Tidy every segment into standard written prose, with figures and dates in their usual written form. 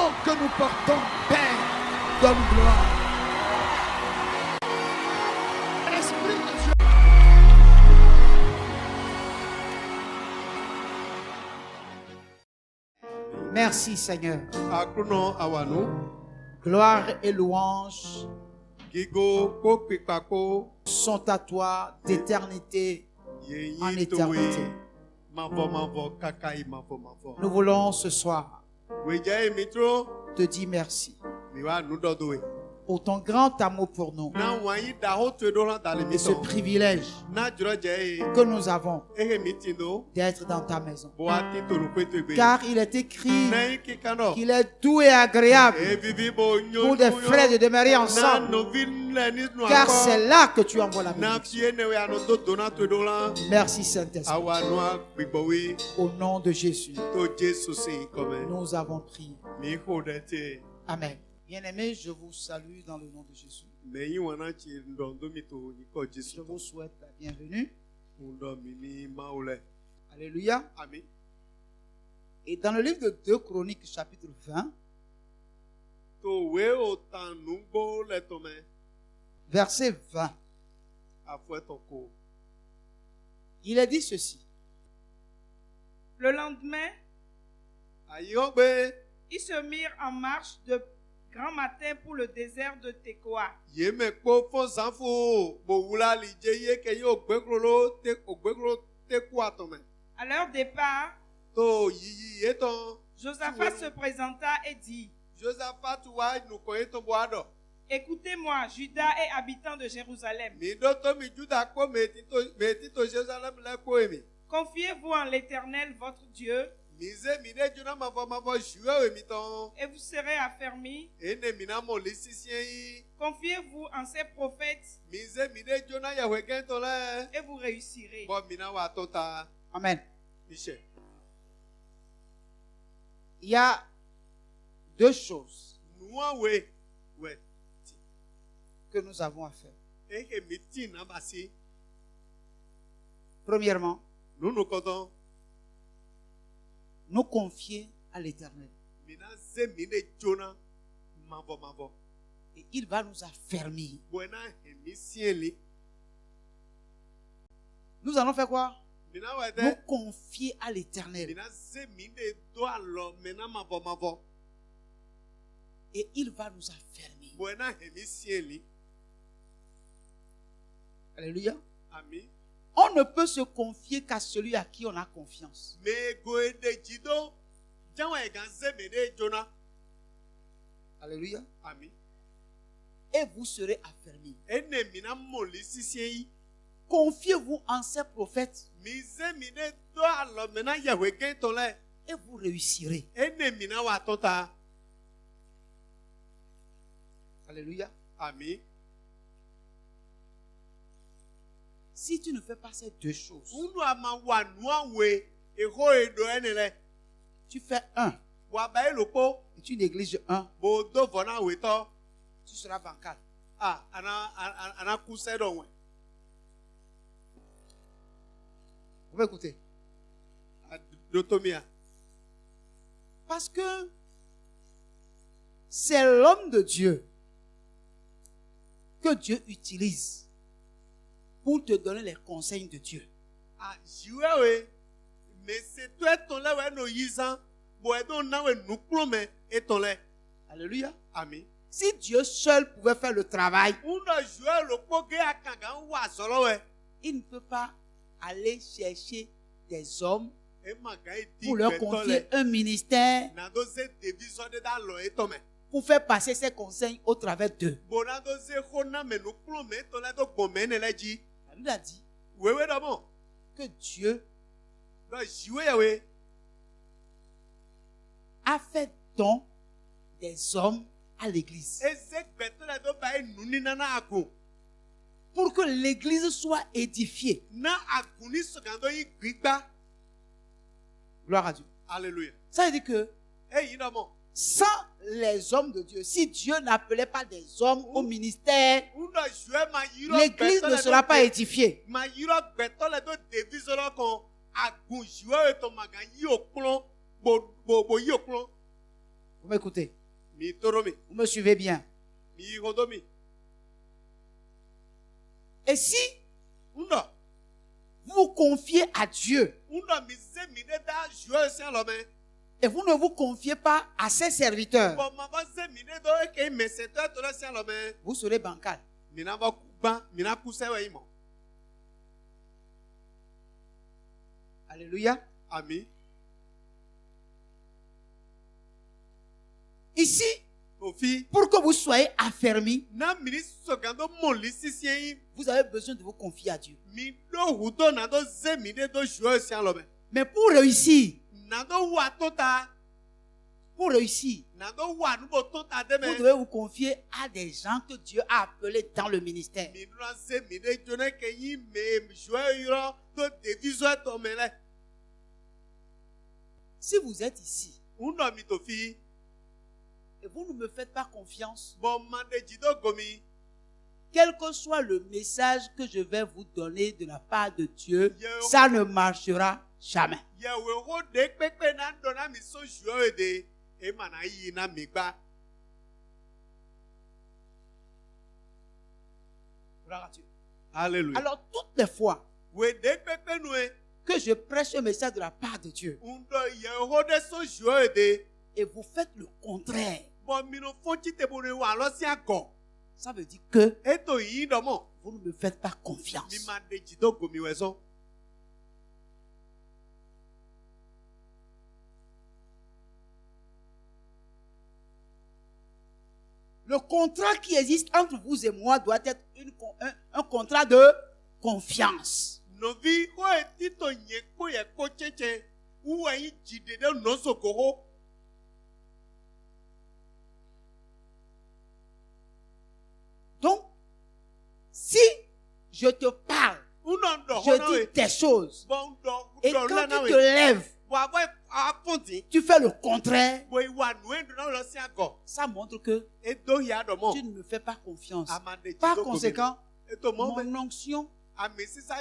nom que nous portons, Père, donne gloire. Esprit de Dieu. Merci Seigneur. Akruno awanu. Gloire et louange Gigo pokpikpako. sont à toi d'éternité en éternité. Mavo kakai mavo. Nous voulons ce soir Weja emitro. te dire merci Miwa nudodoe. pour ton grand amour pour nous Na wanyi daho twedola et dalemito. ce privilège Na jroje que nous avons mitindo. d'être dans ta maison. Boati tolukwetegbe. Car il est écrit Nei kikano. qu'il est doux et agréable Evivi bo nyo. pour des frères de demeurer ensemble. Car c'est là que tu envoies la bénédiction. Merci Saint-Esprit. Au nom de Jésus, nous avons prié. Amen. Bien-aimés, je vous salue dans le nom de Jésus. Je vous souhaite la bienvenue. Alléluia. Amen. Et dans le livre de 2 Chroniques, chapitre 20, verset 20, il est dit ceci. Le lendemain, ils se mirent en marche de grand matin pour le désert de Tekoa. À leur départ, Josaphat se présenta et dit: Écoutez-moi, Juda et habitants de Jérusalem. Confiez-vous en l'Éternel, votre Dieu, et vous serez affermis. Confiez-vous en ses prophètes, et vous réussirez. Amen. Il y a deux choses que nous avons à faire. Premièrement, nous confier à l'Éternel. Et il va nous affermir. Nous allons faire quoi? Nous confier à l'Éternel. Et il va nous affermir. Alléluia. Amen. On ne peut se confier qu'à celui à qui on a confiance. Alléluia. Amen. Et vous serez affermis. Confiez-vous en ces prophètes. Et vous réussirez. Alléluia. Amen. Si tu ne fais pas ces deux choses, tu fais un et tu négliges un, tu seras bancal. Vous pouvez écouter. Parce que c'est l'homme de Dieu que Dieu utilise pour te donner les conseils de Dieu. Alléluia. Amen. Si Dieu seul pouvait faire le travail, il ne peut pas aller chercher des hommes pour leur confier un ministère, pour faire passer ses conseils au travers d'eux. La Bible a dit que Dieu a fait don des hommes à l'église pour que l'église soit édifiée. Gloire à Dieu. Alléluia. Ça veut dire que sans les hommes de Dieu, si Dieu n'appelait pas des hommes au ministère, l'église ne sera pas édifiée. Vous m'écoutez? Vous me suivez bien? Et si vous confiez à Dieu et vous ne vous confiez pas à ses serviteurs, vous serez bancal. Alléluia. Amen. Ici, pour que vous soyez affermis, vous avez besoin de vous confier à Dieu. Mais pour réussir, vous devez vous confier à des gens que Dieu a appelés dans le ministère. Si vous êtes ici et vous ne me faites pas confiance, quel que soit le message que je vais vous donner de la part de Dieu, ça ne marchera jamais. Alléluia. Alors, toutes les fois que je prêche un message de la part de Dieu et vous faites le contraire, ça veut dire que vous ne me faites pas confiance. Le contrat qui existe entre vous et moi doit être un contrat de confiance. Donc, si je te parle, je dis des choses, et quand tu te lèves, tu fais le contraire, ça montre que tu ne me fais pas confiance. Par conséquent, mon onction,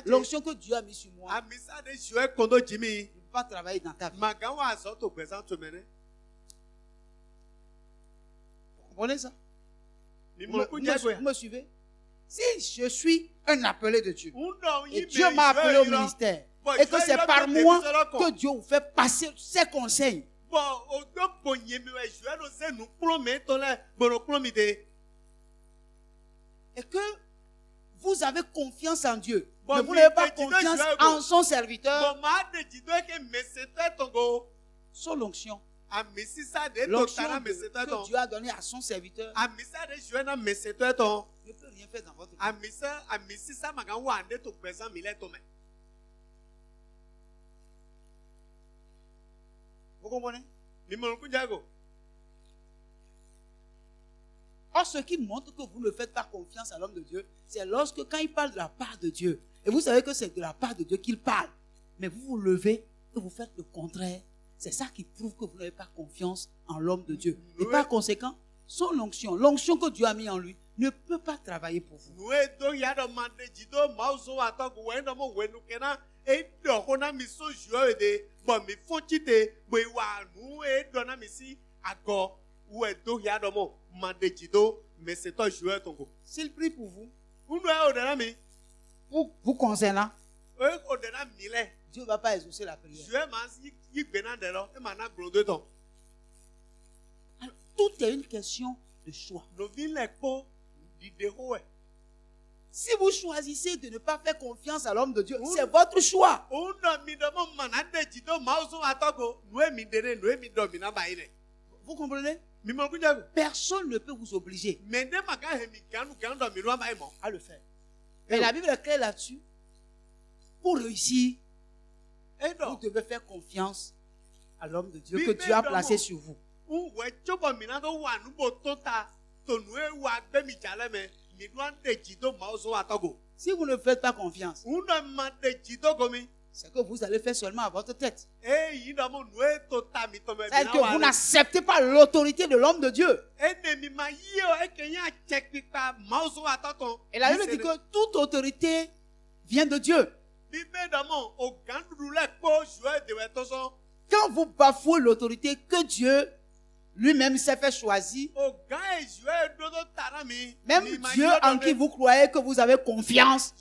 l'onction que Dieu a mis sur moi, ne peut pas travailler dans ta vie. Vous comprenez ça? Vous me suivez? Si je suis un appelé de Dieu, et Dieu m'a appelé au ministère, et que c'est par moi que Dieu vous fait passer ses conseils, et que vous avez confiance en Dieu, mais vous n'avez pas confiance en son serviteur, son onction, l'onction que Dieu a donnée à son serviteur, ne peut rien faire dans votre vie. Vous comprenez? Or, ce qui montre que vous ne faites pas confiance à l'homme de Dieu, c'est lorsque quand il parle de la part de Dieu, et vous savez que c'est de la part de Dieu qu'il parle, mais vous vous levez et vous faites le contraire. C'est ça qui prouve que vous n'avez pas confiance en l'homme de Dieu. Et par conséquent, son onction, l'onction que Dieu a mis en lui, ne peut pas travailler pour vous. S'il prie pour vous, vous concernant, Dieu ne va pas exaucer la prière. Alors, tout est une question de choix. Si vous choisissez de ne pas faire confiance à l'homme de Dieu, c'est votre choix. Vous comprenez? Personne ne peut vous obliger à le faire. Et la Bible est claire là-dessus. Pour réussir, vous devez faire confiance à l'homme de Dieu que Dieu a placé sur vous. Si vous ne faites pas confiance, c'est que vous allez faire seulement à votre tête. C'est-à-dire que vous n'acceptez pas l'autorité de l'homme de Dieu. Et la Bible dit que toute autorité vient de Dieu. Quand vous bafouez l'autorité que Dieu lui-même s'est fait choisir. Même Dieu en qui vous croyez que vous avez confiance,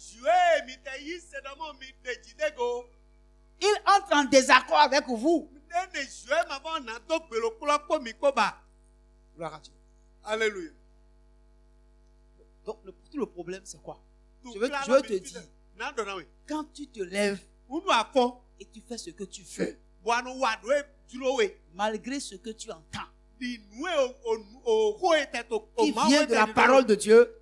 il entre en désaccord avec vous. Gloire à Dieu. Alléluia. Donc tout le problème c'est quoi? Je veux te dire, quand tu te lèves et tu fais ce que tu fais, malgré ce que tu entends, qui vient de la parole de Dieu,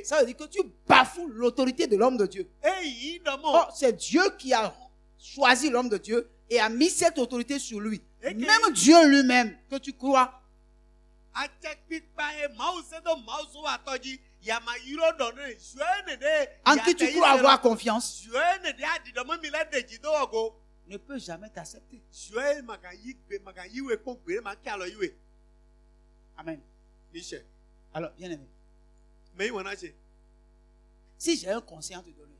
ça veut dire que tu bafoues l'autorité de l'homme de Dieu. Or, c'est Dieu qui a choisi l'homme de Dieu et a mis cette autorité sur lui. Même Dieu lui-même, que tu crois, en qui tu crois avoir confiance, ne peut jamais t'accepter. Amen. Alors, bien aimé, si j'ai un conseil à te donner,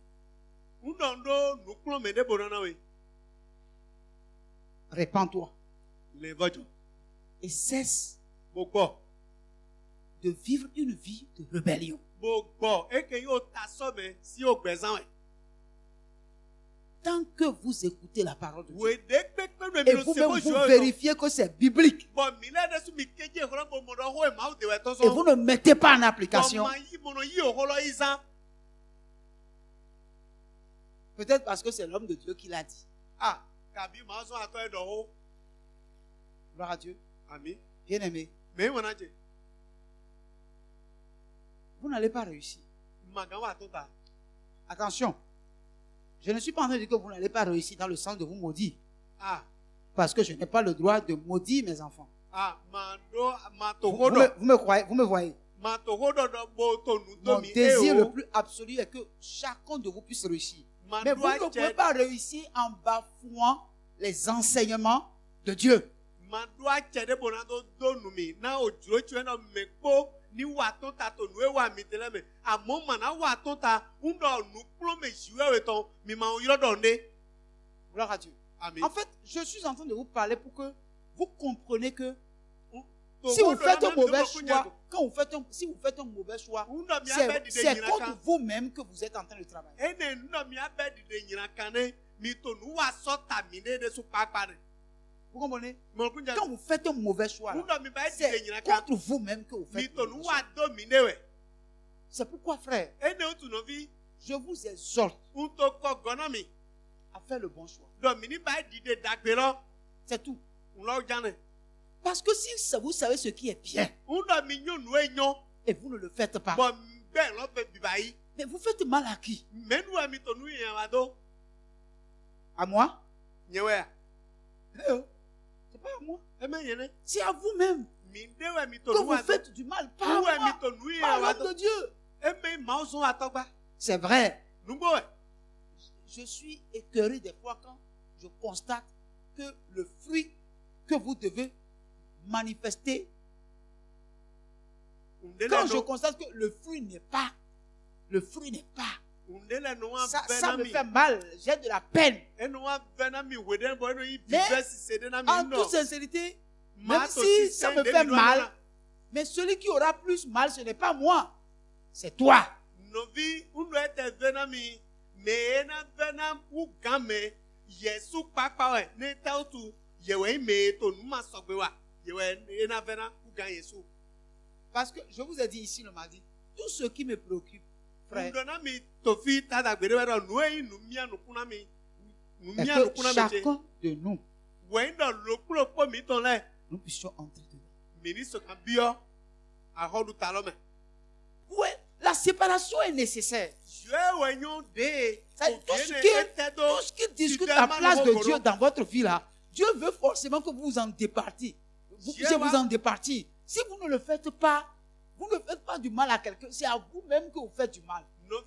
répands-toi et cesse de vivre une vie de rébellion. Tant que vous écoutez la parole de Dieu et vous-même vous vérifiez que c'est biblique et vous ne mettez pas en application, peut-être parce que c'est l'homme de Dieu qui l'a dit. Gloire à Dieu. Bien aimé, vous n'allez pas réussir. Attention, je ne suis pas en train de dire que vous n'allez pas réussir dans le sens de vous maudire. Parce que je n'ai pas le droit de maudire mes enfants. Vous me croyez, vous me voyez. Mon désir le plus absolu est que chacun de vous puisse réussir. Mais vous ne pouvez pas réussir en bafouant les enseignements de Dieu. Gloire à Dieu. Amen. En fait, je suis en train de vous parler pour que vous compreniez que si vous faites un mauvais choix, si vous faites un mauvais choix, c'est contre vous-même que vous êtes en train de travailler. Vous comprenez? Quand vous faites un mauvais choix, c'est contre vous-même que vous faites un mauvais choix. C'est pourquoi, frère, je vous exhorte à faire le bon choix. C'est tout. Parce que si vous savez ce qui est bien et vous ne le faites pas, mais vous faites mal à qui? À moi? C'est pas à moi. C'est à vous-même que vous faites du mal. Pas à moi. Pas à l'homme de Dieu. C'est vrai. Je suis écœuré des fois quand je constate que le fruit que vous devez manifester, quand je constate que le fruit n'est pas, ça me fait mal, j'ai de la peine. Mais en toute sincérité, même si ça me fait mal, mais celui qui aura plus mal, ce n'est pas moi, c'est toi. Parce que je vous ai dit ici le mardi, tout ce qui me préoccupe, frère, est que chacun de nous, nous puissions entrer dedans. Oui, la séparation est nécessaire. Tout ce qui discute la place de Dieu dans votre vie là, Dieu veut forcément que vous vous en départiez. Vous puissiez vous en départir. Si vous ne le faites pas, vous ne faites pas du mal à quelqu'un, c'est à vous-même que vous faites du mal. Nous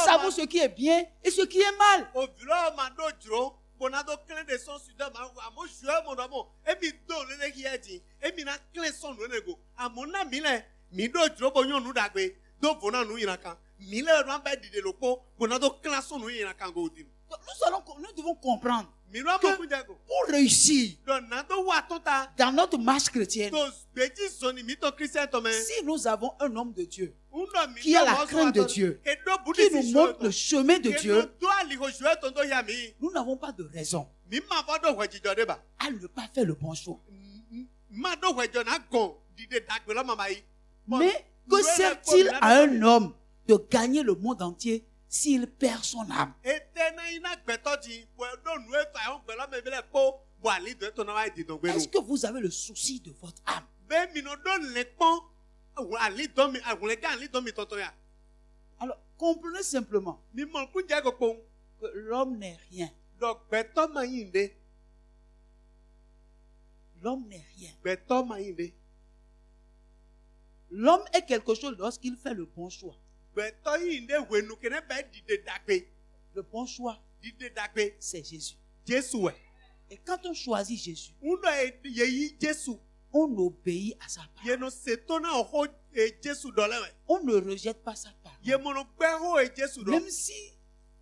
savons ce qui est bien et ce qui est mal. Nous nous devons comprendre Mìíràn mọ̀ kún jago. pour réussir Dọ̀nà tó wà tó ta. dans notre marche chrétienne, Tó gbèjì sọ̀nì mi tó Christian tọ̀ mẹ́. si nous avons un homme de Dieu Ńdọ̀ mi qui a la tó crainte de Dieu, Edo qui Bùdí nous sí montre le ṣòro. chemin de Dieu, Edo tó àlìhò ṣòro tó ń tó yà mí. nous n'avons pas de raison Mi máa fọ́dọ̀ wẹ̀jìjọ́ dé bá. à ne pas faire le bon choix. Máa dọ̀ wẹ̀jọ̀ náà gàn dìde dàgbé lọ́mọ máa yí. Mais que sert-il à un homme de gagner le monde entier s'il perd son âme? Ètè náà iná gbẹ̀tọ́ di dọ̀nù ètò àwọn gbẹ̀lọ́mọ ìbílẹ̀ kó bọ̀ àlídò ètò náà wáyé dìdò gbé nu. Est-ce que vous avez le souci de votre âme? Bẹ́ẹ̀ mi náà dọ̀nù lè pọ́n àlídò mi àgùnlẹ̀ ká àlídò mi tọ̀tọ̀ yà. Alors, comprenez simplement Mi mọ̀ kún jẹ́ gbogbo que l'homme n'est rien. gbẹ̀tọ́ máa yín dé. L'homme n'est rien. Gbẹ̀tọ́ máa yín dé. L'homme est quelque chose lorsqu'il fait le bon choix. Gbẹ̀tọ́ yín dé wẹ̀nu kẹ́nẹ́ bẹ́ẹ̀ dìde dàgbé. Le bon choix, Dìde dàgbé. c'est Jésus. Jésù ẹ̀. Et quand on choisit Jésus, Ńdọ̀ yẹ̀yí Jésù. on obéit à sa parole. Yẹnu ṣètò náà hó Jésù dọ̀lẹ́ wẹ̀. On ne rejette pas sa parole. Yẹmọ̀nà gbẹ́ hó Jésù dọ̀. Même si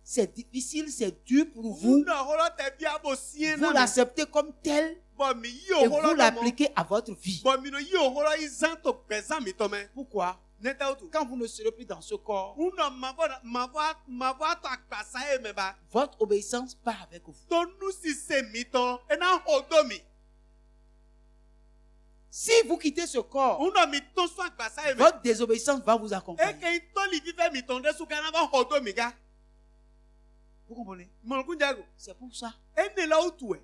c'est difficile, c'est dur pour vous, Ńdọ̀ hólọ́ tẹ bí abo siẹ́ vous náà. l'acceptez comme tel Bọ̀ mi yí et òhólọ́ vous dọ̀ mọ́. l'appliquez à votre vie. Bọ̀ mi nà yí òhólọ́ yí zán tó gbẹ̀zán mi tọ́ mẹ́. Pourquoi? Nẹ́tẹ́ òtù. Quand vous ne serez plus dans ce corps, Ńdọ̀ màá fọ́ àtọ̀ àgbàsá yé mẹ́ bá. votre obéissance part avec vous. Tó nú sí se mi tán. Ẹ náà hó dó mi. Si vous quittez ce corps, Ńdọ̀ mi tó sún àgbàsá yé mẹ́. votre désobéissance va vous accompagner. Eke yín tó lì fífẹ́ mi tán dẹ́sù gánà bá hó dó mi gá. Vous comprenez? Mọ̀lùkún jago. C'est pour ça. Ẹ ní la òtù ẹ̀.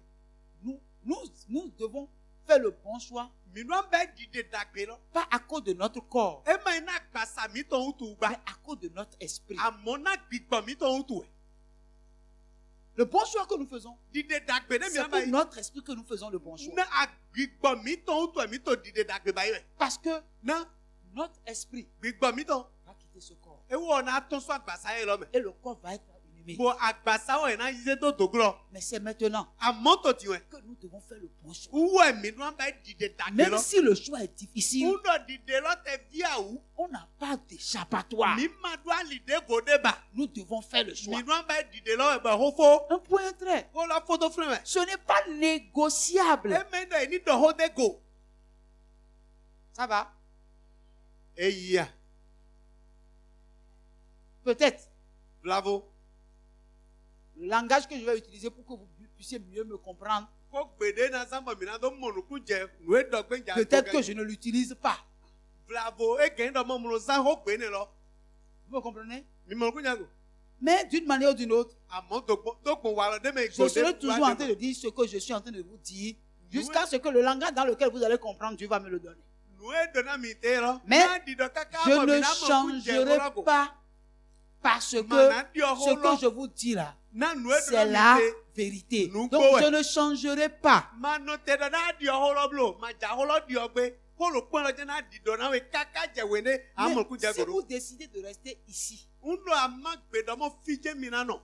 Nous devons faire le bon choix, Mìíràn bẹ́ẹ̀ dìde dàgbé lọ. pas à cause de notre corps, Ẹ máa iná àgbàsá mi tán òtù gbà. mais à cause de notre esprit. Àmọ́ náà gbìgbọ̀n mi tán òtù ẹ̀. Le bon choix que nous faisons, Dìde dàgbé ní c'est mìíràn pour báyìí. notre esprit que nous faisons le bon choix. Ní àgbìgbọ̀n mi tán òtù ẹ̀ mi tó dìde dàgbé báyìí rẹ̀. Parce que Ná notre esprit gbìgbọ̀n mi tán. va quitter ce corps. Ewu ọ̀nà àtúnṣe àgbàsá yẹn lọ mẹ́. Et le corps va être inhumé. Bọ̀ àgbàsá wọ̀ ẹ̀ náà yíṣẹ́ tó dògúrọ̀. Mais c'est maintenant Àmọ́ tó tiwẹ̀. que nous devons faire le bon choix. Wúwo ẹ̀mí ní wọ́n bá dìde dàgbé Même lọ. si le choix est difficile, Wúndọ̀ dìde lọ́tẹ̀ bí àwù. on n'a pas d'échappatoire. Mi máa dún àlìdé vòdé bà. Nous devons faire le Mi choix. ní wọ́n bá dìde lọ́wọ́ ẹ̀bẹ̀ hófó. Un point trait. Kó lọ fótó fún ẹ̀. Ce n'est pas négociable. Ẹ̀mẹ́dọ̀ ẹ̀ ní dọ̀hódé gò. Ça va? Èyí à. Peut-être. Bravo. Le langage que je vais utiliser pour que vous puissiez mieux me comprendre, Kó gbèdé náà sábà mìíràn tó mọ̀nùkú jẹ. Nùwé dọ̀gbẹ́ jà. peut-être que je ne l'utilise pas. Bravo. Ege ń dọ̀ mọ́ mọ́ sá hó gbé ní lọ. Vous me comprenez? Mi mọ̀nùkú jà gò. Mais d'une manière ou d'une autre, Àmọ́ tó gbọ̀n wà lọ́dẹ́ mẹ́ je serai toujours en train de dire ce que je suis en train de vous dire, jusqu'à ce que le langage dans lequel vous allez comprendre, Dieu va me le donner. Nùwé dọ̀nà mi tẹ́ lọ. Mais Náà dìdọ̀ káká Je bọ̀ mi ne náà mọ̀nùkú jẹ changerai kọ́lá gò. pas parce que Màná dí ọ̀hó ce que lọ. je vous dis là, Náà nùwé c'est dọ̀nà mi la tẹ́. vérité. Nous Donc go, je ouais. ne changerai pas. Mano te da na di oholo blo, ma ja holo di ogbe, holo pon lo je na di do na we kaka je we ne amon ku je Mais si goro. vous décidez de rester ici, Undo ama gbe do mo fije mi na no.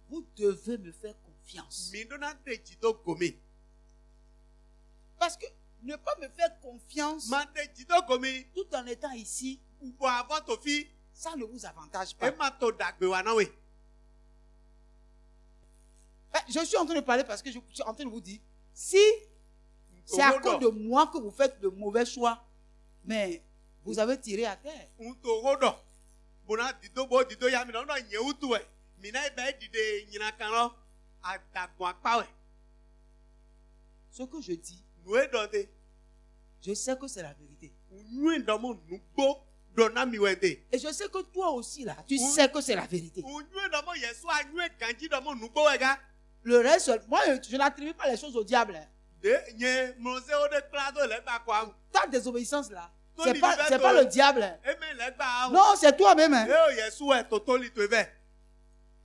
vous devez me faire confiance. Mi do na de ji do gomi. Parce que ne pas me faire confiance Ma de ji do gomi, tout en étant ici, ubo avant to fi, ça ne vous avantage e pas. ma to dagbe wa na we. Je suis en train de parler parce que je suis en train de vous dire, si c'est à cause de moi que vous faites de mauvais choix, mais vous avez tiré à terre. Unto hodo. Bona di do ya mi no nye utu e. Mi na be di de nyina kan lo. Adagbo apa we. Ce que je dis, Nwe do te. je sais que c'est la vérité. Nwe do mo nugbo do na mi we te. Et je sais que toi aussi là, tu sais que c'est la vérité. Nwe do mo yesu a nwe ganji do mo nugbo we ga. Le reste, moi je n'attribue pas les choses au diable. Hein. De nye mose o de klado le ba kwa. Ta désobéissance là, Tony c'est pas le diable. Hein. E me le ba. Non, c'est toi-même. Hein. E o yesu e totoli to ve.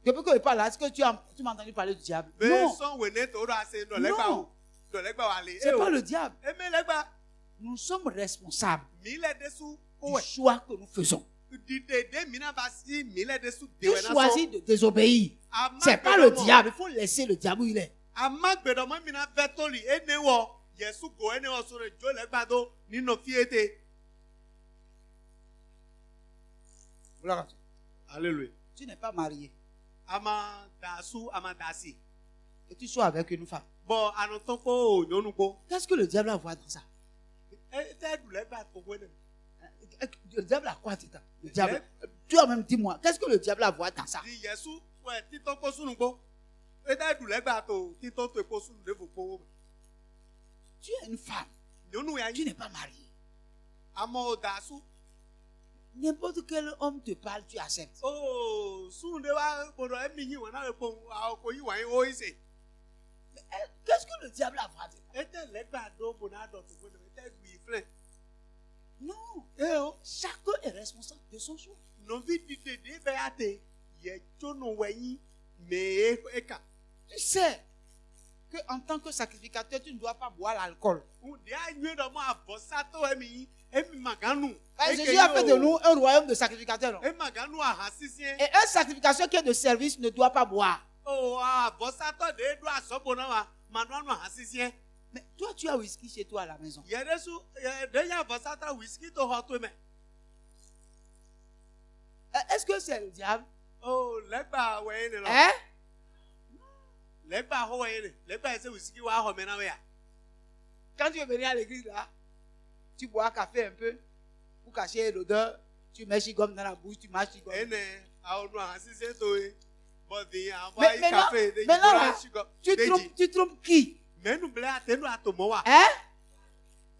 Depuis que je parle là, est-ce que tu m'as entendu parler du diable? Be Non, son we ne to do ase do le ba. Non. Do le ba wa le. c'est pas le diable. E me le ba. Nous sommes responsables Mi le desu o du we. choix que nous faisons. Di de mi na ba si mi le desu de Tu we na so. choisis de désobéir. Ama C'est pas le gbedomo. diable. Il faut laisser le diable où il est. Ama gbedomo mi na vetoli ene wo. Yesu go ene wo so re jo le gba do nínú fiete. Gloire à Dieu. Alléluia. Tu n'es pas marié. Et tu sois avec une femme. Bon, Qu'est-ce que le diable a à voir dans ça? Le diable a quoi dedans? Le diable. Tu as même dit moi, qu'est-ce que le diable a à voir dans ça? Tu es une femme. Tu n'es pas mariée. N'importe quel homme te parle, tu acceptes. Oh, Qu'est-ce que le diable a à voir dedans? Non. Chacun est responsable de son choix. Tu sais qu'en tant que sacrificateur, tu ne dois pas boire l'alcool. Jésus a fait de nous un royaume de sacrificateurs. Et un sacrificateur qui est de service ne doit pas boire. Mais toi, tu as whisky chez toi à la maison. Est-ce que c'est le diable? Hein? Quand tu veux venir à l'église là, tu bois un café un peu pour cacher l'odeur, tu mets chewing-gum dans la bouche, tu marches chewing-gum. Maintenant là, tu trompes qui? Hein?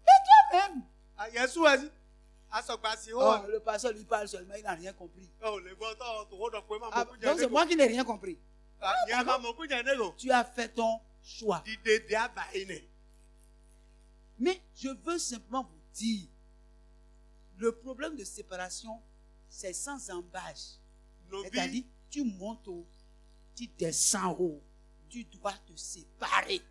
Mais toi-même. Oh, le pasteur lui parle seulement, il n'a rien compris. Oh, Donc c'est moi qui n'ai rien compris. Tu as fait ton choix. Mais je veux simplement vous dire, le problème de séparation, c'est sans embâche. C'est-à-dire, tu montes haut, tu descends haut, tu dois te séparer.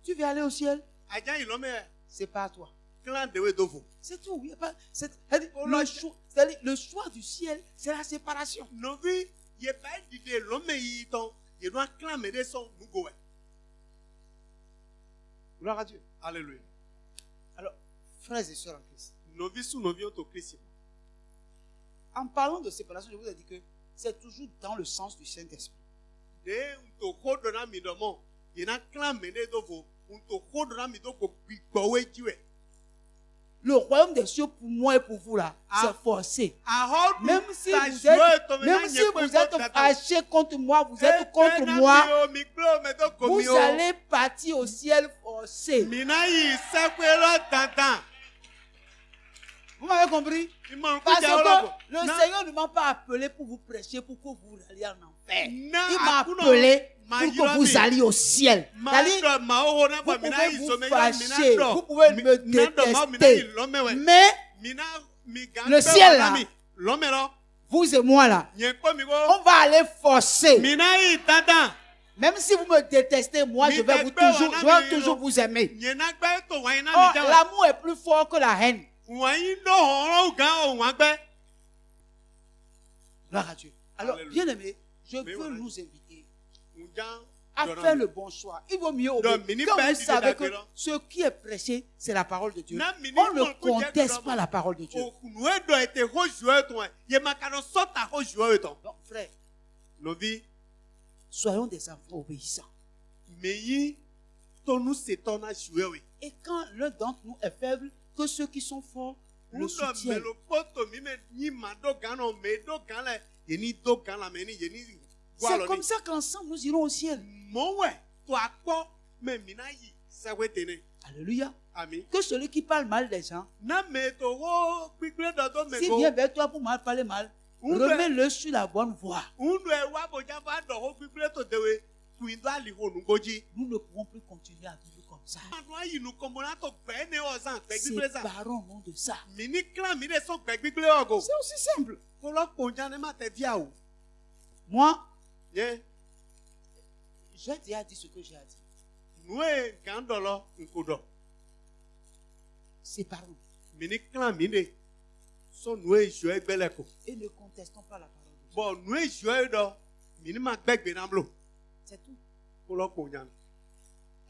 Tu veux aller au ciel? C'est pas toi. C'est tout. Le choix du ciel, c'est la séparation. Gloire à Dieu. Alléluia. Alors, frères et sœurs en Christ, en parlant de séparation, je vous ai dit que c'est toujours dans le sens du Saint-Esprit. Le royaume des cieux pour moi et pour vous là, c'est forcé. Même si vous êtes fâchés contre moi, vous êtes contre moi, vous allez partir au ciel forcé. Vous m'avez compris? Parce que le Seigneur ne m'a pas appelé pour vous prêcher, pour que vous alliez en enfer. Il m'a appelé pour que vous alliez au ciel. Vous pouvez vous fâcher, vous pouvez me détester. Mais le ciel là, vous et moi là, on va aller forcer. Même si vous me détestez, moi je vais toujours vous aimer. Oh, l'amour est plus fort que la haine. Gloire à Dieu. Alors, bien aimé, je veux nous inviter à faire le bon choix. Il vaut mieux obéir. Quand vous savez que ce qui est prêché, c'est la parole de Dieu. On ne conteste pas la parole de Dieu. Donc, frère, soyons des enfants obéissants. Et quand l'un d'entre nous est faible, que ceux qui sont forts le soutiennent. C'est comme ça qu'ensemble nous irons au ciel. Alléluia. Amen. Que celui qui parle mal des gens, s'il vient vers toi pour mal parler mal, remets-le sur la bonne voie. Nous ne pouvons plus continuer à vivre comme ça. Séparons-nous de ça. C'est aussi simple. Moi, j'ai déjà dit ce que j'ai à dire. séparons. Et ne contestons pas la parole de Dieu. Bon, c'est tout.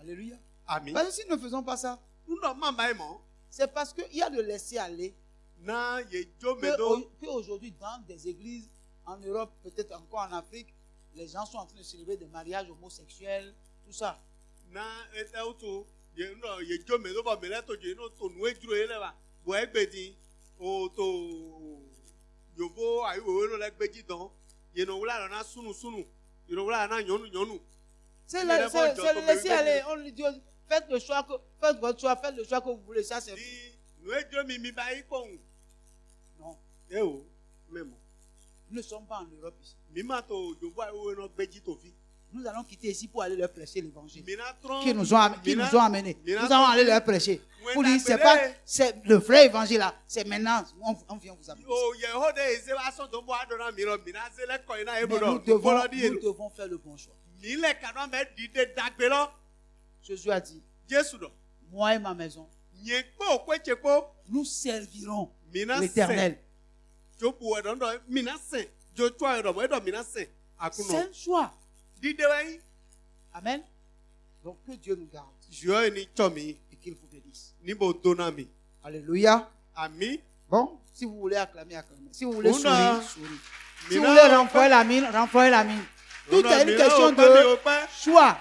Alléluia. Amen. Parce que si nous ne faisons pas ça, c'est parce qu'il y a de laisser aller. Qu'aujourd'hui, dans des églises en Europe, peut-être encore en Afrique, les gens sont en train de célébrer des mariages homosexuels, tout ça. C'est le laisser aller. On lui dit, faites le choix, faites votre choix, faites le choix que vous voulez. Ça, c'est non. Nous ne sommes pas en Europe ici. Nous allons quitter ici pour aller leur prêcher l'évangile. Qui nous ont amenés. Nous allons aller leur prêcher. Pour dire, c'est le vrai évangile là. C'est maintenant. On vient vous amener. Mais nous devons faire le bon choix. Jésus a dit, moi et ma maison, nous servirons l'Éternel. C'est un choix. Amen. Donc que Dieu nous garde. Et qu'il vous bénisse. Alléluia. Amen. Bon, si vous voulez acclamer, acclamez. Si vous voulez sourire, sourire. Si vous voulez renflouer la mine, renflouer la mine. Tout est une question de choix.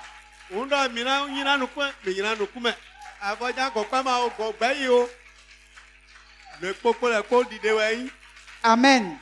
Amen.